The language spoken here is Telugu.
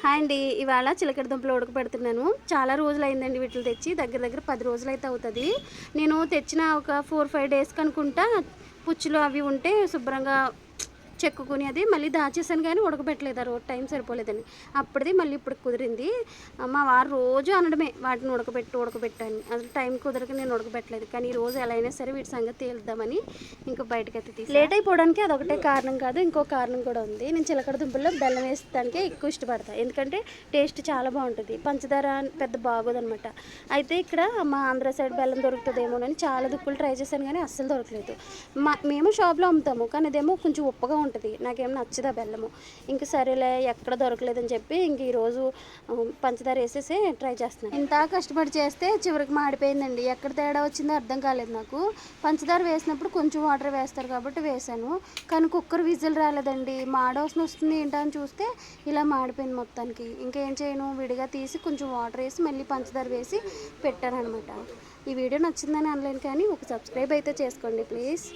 హాయ్ అండి. ఇవాళ చిలకడ దుంపలు ఉడకబెడుతున్నాను. చాలా రోజులైందండి వీటిని తెచ్చి. దగ్గర దగ్గర 10 రోజులైతే అవుతుంది. నేను తెచ్చిన ఒక 4, 5 డేస్కి అనుకుంటా పుచ్చులు అవి ఉంటే శుభ్రంగా చెక్కుకుని అది మళ్ళీ దాచేసాను, కానీ ఉడకబెట్టలేదు. ఆ రోజు టైం సరిపోలేదని. అప్పటిది మళ్ళీ ఇప్పుడు కుదిరింది. మా వారు రోజు అనడమే వాటిని ఉడకబెట్టాను. అసలు టైం కుదరక నేను ఉడకబెట్టలేదు. కానీ ఈ రోజు ఎలా అయినా సరే వీటి సంగతి తేలుద్దామని ఇంకా బయటకైతే తీసి లేట్ అయిపోవడానికి అదొకటే కారణం కాదు, ఇంకో కారణం కూడా ఉంది. నేను చిలకడ దుంపల్లో బెల్లం వేస్తానికే ఎక్కువ ఇష్టపడతాను, ఎందుకంటే టేస్ట్ చాలా బాగుంటుంది. పంచదార పెద్ద బాగోదనమాట. అయితే ఇక్కడ మా ఆంధ్ర సైడ్ బెల్లం దొరుకుతుందేమోనని చాలా దుక్కులు ట్రై చేశాను, కానీ అస్సలు దొరకలేదు. మేము షాప్లో అమ్ముతాము, కానీ అదేమో కొంచెం ఉప్పగా ఉంటుంది. నాకేం నచ్చదు ఆ బెల్లము. ఇంక సరేలే ఎక్కడ దొరకలేదని చెప్పి ఇంక ఈరోజు పంచదార వేసేసి ట్రై చేస్తున్నాను. ఇంత కష్టపడి చేస్తే చివరికి మాడిపోయిందండి. ఎక్కడ తేడా వచ్చిందో అర్థం కాలేదు నాకు. పంచదార వేసినప్పుడు కొంచెం వాటర్ వేస్తారు కాబట్టి వేసాను, కానీ కుక్కర్ విజిల్ రాలేదండి. మాడవాసన వస్తుంది ఏంటో అని చూస్తే ఇలా మాడిపోయింది మొత్తానికి. ఇంకేం చేయను, విడిగా తీసి కొంచెం వాటర్ వేసి మళ్ళీ పంచదార వేసి పెట్టాను అనమాట. ఈ వీడియో నచ్చిందని అనలేను, కానీ ఒక సబ్స్క్రైబ్ అయితే చేసుకోండి ప్లీజ్.